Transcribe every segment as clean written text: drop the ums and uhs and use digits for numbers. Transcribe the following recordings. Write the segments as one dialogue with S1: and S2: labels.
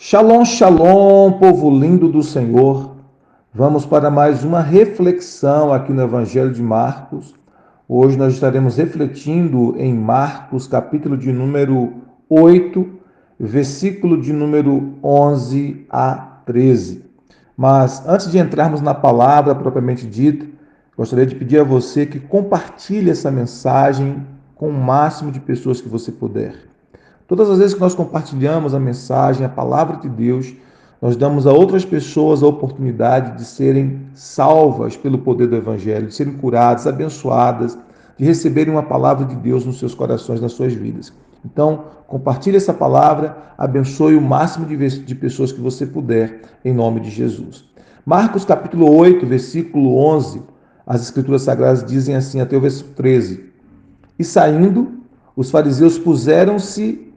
S1: Shalom, shalom, povo lindo do Senhor. Vamos para mais uma reflexão aqui no Evangelho de Marcos. Hoje nós estaremos refletindo em Marcos, capítulo de número 8, versículo de número 11 a 13. Mas antes de entrarmos na palavra propriamente dita, gostaria de pedir a você que compartilhe essa mensagem com o máximo de pessoas que você puder. Todas as vezes que nós compartilhamos a mensagem, a palavra de Deus, nós damos a outras pessoas a oportunidade de serem salvas pelo poder do Evangelho, de serem curadas, abençoadas, de receberem uma palavra de Deus nos seus corações, nas suas vidas. Então, compartilhe essa palavra, abençoe o máximo de pessoas que você puder, em nome de Jesus. Marcos capítulo 8, versículo 11, as Escrituras Sagradas dizem assim, até o versículo 13. E saindo, os fariseus puseram-se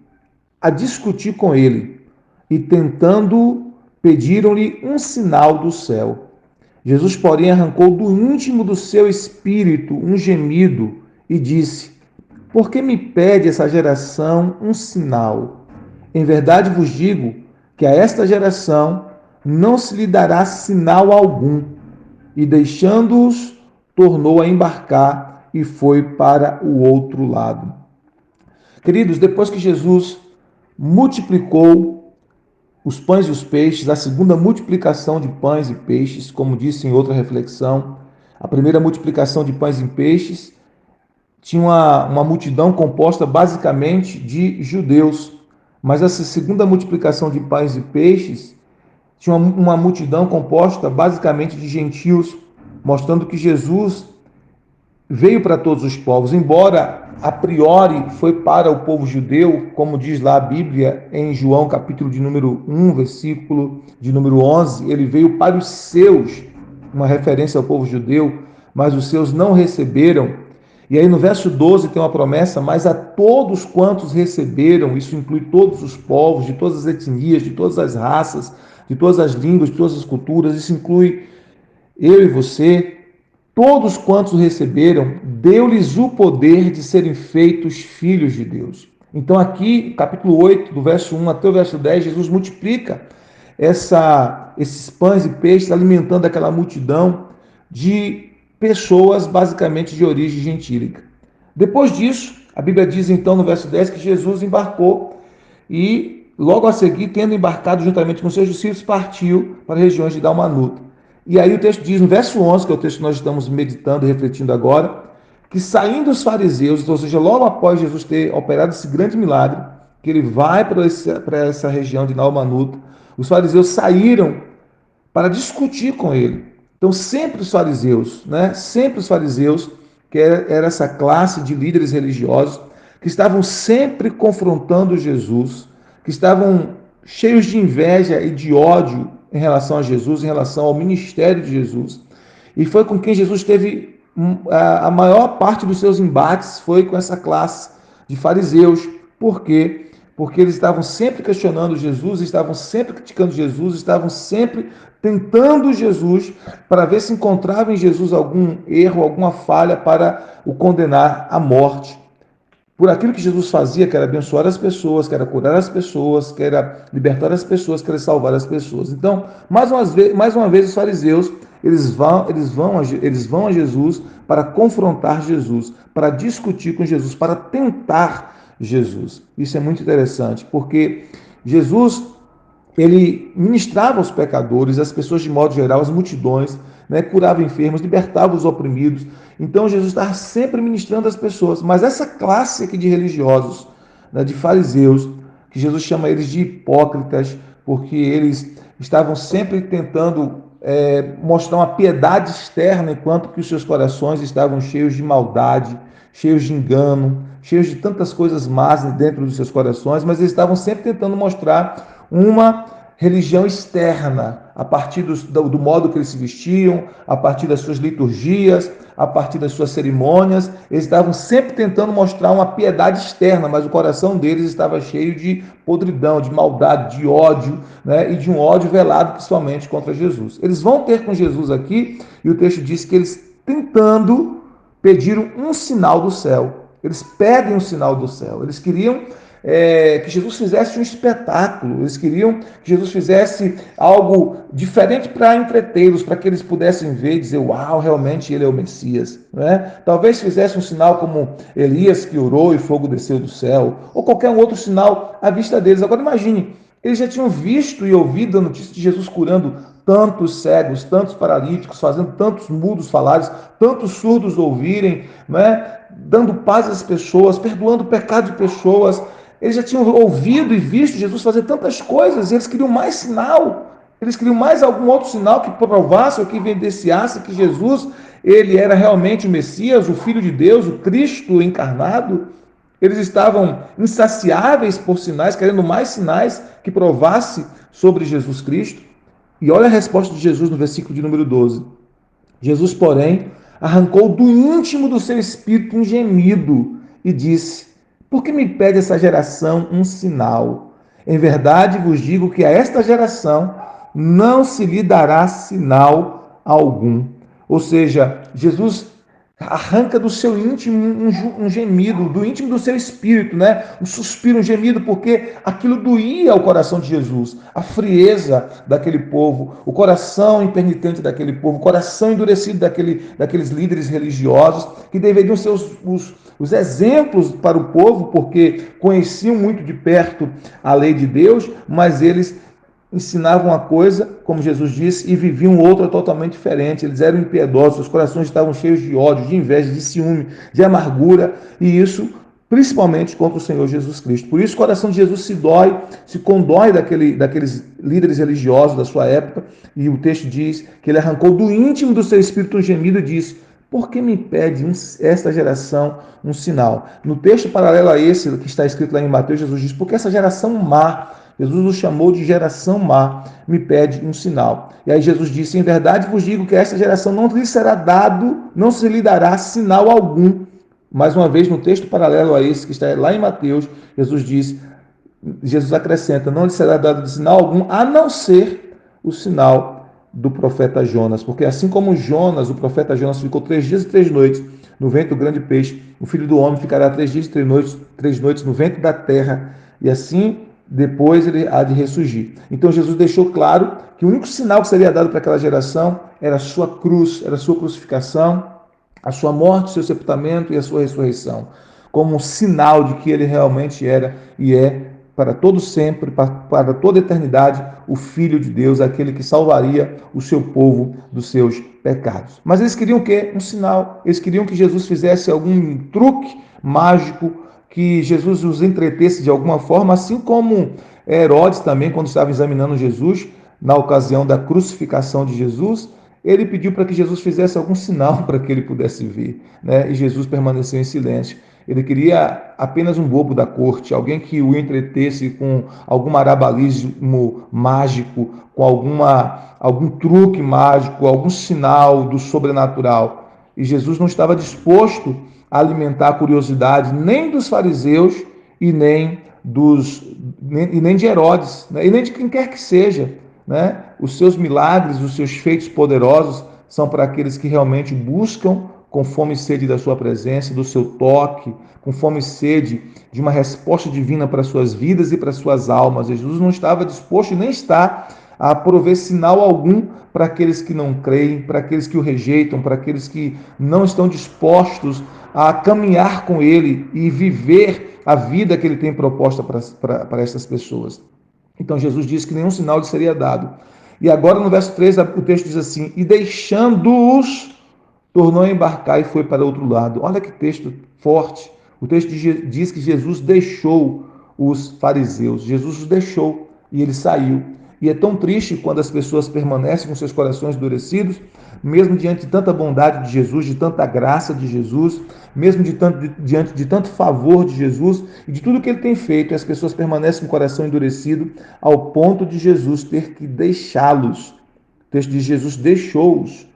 S1: a discutir com ele e tentando pediram-lhe um sinal do céu. Jesus, porém, arrancou do íntimo do seu espírito um gemido e disse: Por que me pede essa geração um sinal? Em verdade vos digo que a esta geração não se lhe dará sinal algum. E deixando-os, tornou a embarcar e foi para o outro lado. Queridos, depois que Jesus multiplicou os pães e os peixes, a segunda multiplicação de pães e peixes, como disse em outra reflexão. A primeira multiplicação de pães e peixes tinha uma multidão composta basicamente de judeus, mas essa segunda multiplicação de pães e peixes tinha uma multidão composta basicamente de gentios, mostrando que Jesus veio para todos os povos, embora a priori foi para o povo judeu, como diz lá a Bíblia em João capítulo de número 1, versículo de número 11, ele veio para os seus, uma referência ao povo judeu, mas os seus não receberam. E aí no verso 12 tem uma promessa, mas a todos quantos receberam, isso inclui todos os povos, de todas as etnias, de todas as raças, de todas as línguas, de todas as culturas, isso inclui eu e você. Todos quantos receberam, deu-lhes o poder de serem feitos filhos de Deus. Então aqui, capítulo 8, do verso 1 até o verso 10, Jesus multiplica esses pães e peixes, alimentando aquela multidão de pessoas basicamente de origem gentílica. Depois disso, a Bíblia diz então no verso 10 que Jesus embarcou e logo a seguir, tendo embarcado juntamente com seus discípulos, partiu para as regiões de Dalmanuta. E aí o texto diz, no verso 11, que é o texto que nós estamos meditando e refletindo agora, que saindo os fariseus, ou seja, logo após Jesus ter operado esse grande milagre, que ele vai para essa região de Dalmanuta, os fariseus saíram para discutir com ele. Então, sempre os fariseus, né? Sempre os fariseus, que era essa classe de líderes religiosos, que estavam sempre confrontando Jesus, que estavam cheios de inveja e de ódio em relação a Jesus, em relação ao ministério de Jesus. E foi com quem Jesus teve a maior parte dos seus embates, foi com essa classe de fariseus. Por quê? Porque eles estavam sempre questionando Jesus, estavam sempre criticando Jesus, estavam sempre tentando Jesus para ver se encontrava em Jesus algum erro, alguma falha para o condenar à morte. Por aquilo que Jesus fazia, que era abençoar as pessoas, que era curar as pessoas, que era libertar as pessoas, que era salvar as pessoas. Então, mais uma vez os fariseus, eles vão a Jesus para confrontar Jesus, para discutir com Jesus, para tentar Jesus. Isso é muito interessante, porque Jesus, ele ministrava aos pecadores, as pessoas de modo geral, as multidões, né, curava enfermos, libertava os oprimidos. Então Jesus estava sempre ministrando às pessoas. Mas essa classe aqui de religiosos, né, de fariseus, que Jesus chama eles de hipócritas, porque eles estavam sempre tentando mostrar uma piedade externa, enquanto que os seus corações estavam cheios de maldade, cheios de engano, cheios de tantas coisas más dentro dos seus corações, mas eles estavam sempre tentando mostrar uma religião externa, a partir do modo que eles se vestiam, a partir das suas liturgias, a partir das suas cerimônias. Eles estavam sempre tentando mostrar uma piedade externa, mas o coração deles estava cheio de podridão, de maldade, de ódio, né? E de um ódio velado principalmente contra Jesus. Eles vão ter com Jesus aqui, e o texto diz que eles tentando pediram um sinal do céu. Eles pedem um sinal do céu. Eles queriam que Jesus fizesse um espetáculo, eles queriam que Jesus fizesse algo diferente para entretê-los, para que eles pudessem ver e dizer, uau, realmente ele é o Messias. Né? Talvez fizesse um sinal como Elias que orou e fogo desceu do céu, ou qualquer outro sinal à vista deles. Agora imagine, eles já tinham visto e ouvido a notícia de Jesus curando tantos cegos, tantos paralíticos, fazendo tantos mudos falarem, tantos surdos ouvirem, né? Dando paz às pessoas, perdoando o pecado de pessoas. Eles já tinham ouvido e visto Jesus fazer tantas coisas, e eles queriam mais sinal. Eles queriam mais algum outro sinal que provasse ou que evidenciasse que Jesus, ele era realmente o Messias, o Filho de Deus, o Cristo encarnado. Eles estavam insaciáveis por sinais, querendo mais sinais que provasse sobre Jesus Cristo. E olha a resposta de Jesus no versículo de número 12. Jesus, porém, arrancou do íntimo do seu espírito um gemido e disse: Por que me pede essa geração um sinal? Em verdade vos digo que a esta geração não se lhe dará sinal algum. Ou seja, Jesus arranca do seu íntimo um gemido, do íntimo do seu espírito, né? Um suspiro, um gemido, porque aquilo doía ao coração de Jesus, a frieza daquele povo, o coração impenitente daquele povo, o coração endurecido daqueles líderes religiosos, que deveriam ser os exemplos para o povo, porque conheciam muito de perto a lei de Deus, mas eles ensinavam uma coisa, como Jesus disse, e viviam outra totalmente diferente. Eles eram impiedosos, seus corações estavam cheios de ódio, de inveja, de ciúme, de amargura, e isso principalmente contra o Senhor Jesus Cristo. Por isso o coração de Jesus se condói daqueles líderes religiosos da sua época, e o texto diz que ele arrancou do íntimo do seu espírito um gemido e disse: Por que me pede esta geração um sinal? No texto paralelo a esse, que está escrito lá em Mateus, Jesus diz: Porque essa geração má, Jesus nos chamou de geração má, me pede um sinal. E aí Jesus disse: Em verdade vos digo que a esta geração não lhe será dado, não se lhe dará sinal algum. Mais uma vez, no texto paralelo a esse, que está lá em Mateus, Jesus acrescenta: Não lhe será dado sinal algum, a não ser o sinal do profeta Jonas. Porque assim como Jonas, o profeta Jonas, ficou 3 dias e 3 noites no ventre do grande peixe, o Filho do Homem ficará 3 dias e 3 noites no ventre da terra. E assim depois ele há de ressurgir. Então Jesus deixou claro que o único sinal que seria dado para aquela geração era a sua cruz, era a sua crucificação, a sua morte, o seu sepultamento e a sua ressurreição, como um sinal de que ele realmente era e é para todo sempre, para toda a eternidade, o Filho de Deus, aquele que salvaria o seu povo dos seus pecados. Mas eles queriam o quê? Um sinal. Eles queriam que Jesus fizesse algum truque mágico, que Jesus os entretesse de alguma forma, assim como Herodes também, quando estava examinando Jesus, na ocasião da crucificação de Jesus, ele pediu para que Jesus fizesse algum sinal para que ele pudesse ver, né? E Jesus permaneceu em silêncio. Ele queria apenas um bobo da corte, alguém que o entretesse com algum marabalismo mágico, com algum truque mágico, algum sinal do sobrenatural. E Jesus não estava disposto a alimentar a curiosidade nem dos fariseus e nem de Herodes, né? E nem de quem quer que seja, né? Os seus milagres, os seus feitos poderosos são para aqueles que realmente buscam com fome e sede da sua presença, do seu toque, com fome e sede de uma resposta divina para suas vidas e para suas almas. Jesus não estava disposto e nem está a prover sinal algum para aqueles que não creem, para aqueles que o rejeitam, para aqueles que não estão dispostos a caminhar com ele e viver a vida que ele tem proposta para essas pessoas. Então Jesus disse que nenhum sinal lhe seria dado. E agora no verso 3 o texto diz assim: E deixando-os, tornou a embarcar e foi para outro lado. Olha que texto forte. O texto diz que Jesus deixou os fariseus. Jesus os deixou e ele saiu. E é tão triste quando as pessoas permanecem com seus corações endurecidos, mesmo diante de tanta bondade de Jesus, de tanta graça de Jesus, mesmo diante de tanto favor de Jesus e de tudo que ele tem feito, e as pessoas permanecem com o coração endurecido ao ponto de Jesus ter que deixá-los. O texto diz: Jesus deixou-os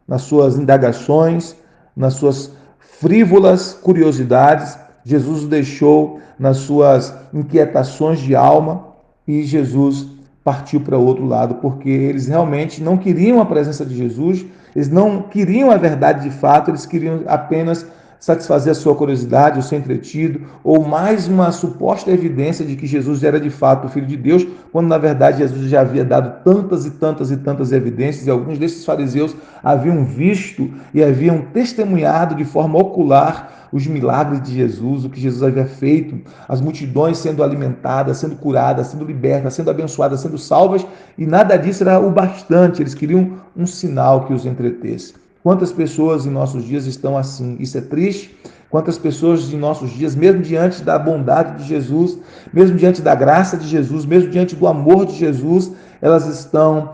S1: nas suas indagações, nas suas frívolas curiosidades. Jesus os deixou nas suas inquietações de alma e Jesus partiu para outro lado, porque eles realmente não queriam a presença de Jesus, eles não queriam a verdade de fato, eles queriam apenas satisfazer a sua curiosidade, o seu entretido, ou mais uma suposta evidência de que Jesus era de fato o Filho de Deus, quando na verdade Jesus já havia dado tantas e tantas e tantas evidências, e alguns desses fariseus haviam visto e haviam testemunhado de forma ocular os milagres de Jesus, o que Jesus havia feito, as multidões sendo alimentadas, sendo curadas, sendo libertas, sendo abençoadas, sendo salvas, e nada disso era o bastante, eles queriam um sinal que os entretesse. Quantas pessoas em nossos dias estão assim? Isso é triste. Quantas pessoas em nossos dias, mesmo diante da bondade de Jesus, mesmo diante da graça de Jesus, mesmo diante do amor de Jesus, elas estão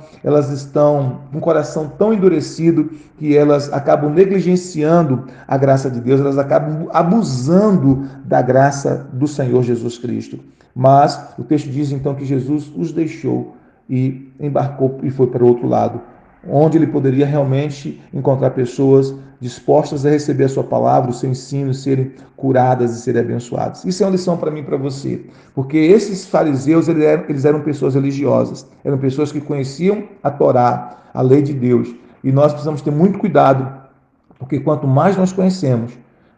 S1: com o coração tão endurecido que elas acabam negligenciando a graça de Deus, elas acabam abusando da graça do Senhor Jesus Cristo. Mas o texto diz então que Jesus os deixou e embarcou e foi para o outro lado, onde ele poderia realmente encontrar pessoas dispostas a receber a sua palavra, o seu ensino, serem curadas e serem abençoadas. Isso é uma lição para mim e para você, porque esses fariseus, eles eram pessoas religiosas, eram pessoas que conheciam a Torá, a lei de Deus, e nós precisamos ter muito cuidado, porque quanto mais nós conhecemos,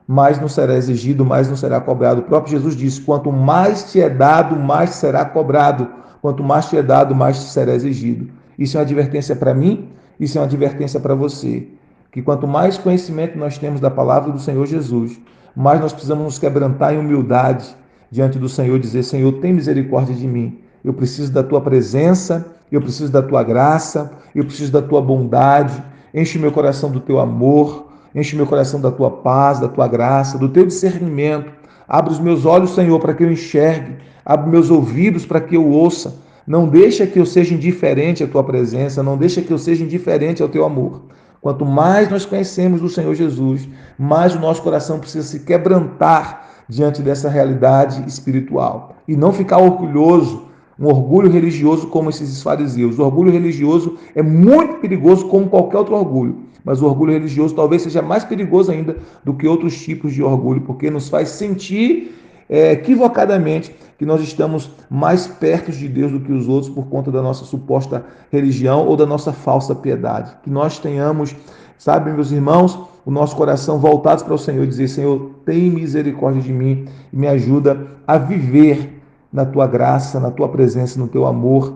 S1: mais nos será exigido, mais nos será cobrado. O próprio Jesus disse, quanto mais te é dado, mais te será cobrado. Quanto mais te é dado, mais te será exigido. Isso é uma advertência para mim, isso é uma advertência para você. Que quanto mais conhecimento nós temos da palavra do Senhor Jesus, mais nós precisamos nos quebrantar em humildade diante do Senhor e dizer, Senhor, tem misericórdia de mim. Eu preciso da tua presença, eu preciso da tua graça, eu preciso da tua bondade. Enche o meu coração do teu amor, enche o meu coração da tua paz, da tua graça, do teu discernimento. Abre os meus olhos, Senhor, para que eu enxergue. Abre meus ouvidos para que eu ouça. Não deixa que eu seja indiferente à tua presença, não deixa que eu seja indiferente ao teu amor. Quanto mais nós conhecemos do Senhor Jesus, mais o nosso coração precisa se quebrantar diante dessa realidade espiritual. E não ficar orgulhoso, um orgulho religioso como esses fariseus. O orgulho religioso é muito perigoso como qualquer outro orgulho. Mas o orgulho religioso talvez seja mais perigoso ainda do que outros tipos de orgulho, porque nos faz sentir equivocadamente que nós estamos mais perto de Deus do que os outros por conta da nossa suposta religião ou da nossa falsa piedade. Que nós tenhamos, sabe, meus irmãos, o nosso coração voltados para o Senhor e dizer, Senhor, tem misericórdia de mim e me ajuda a viver na tua graça, na tua presença, no teu amor,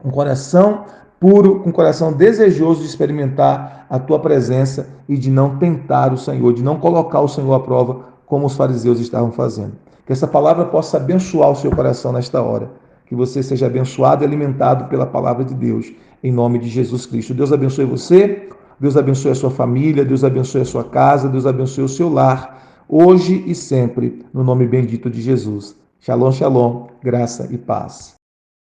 S1: um coração puro, com um coração desejoso de experimentar a tua presença e de não tentar o Senhor, de não colocar o Senhor à prova como os fariseus estavam fazendo. Que essa palavra possa abençoar o seu coração nesta hora. Que você seja abençoado e alimentado pela palavra de Deus, em nome de Jesus Cristo. Deus abençoe você, Deus abençoe a sua família, Deus abençoe a sua casa, Deus abençoe o seu lar, hoje e sempre, no nome bendito de Jesus. Shalom, shalom, graça e paz.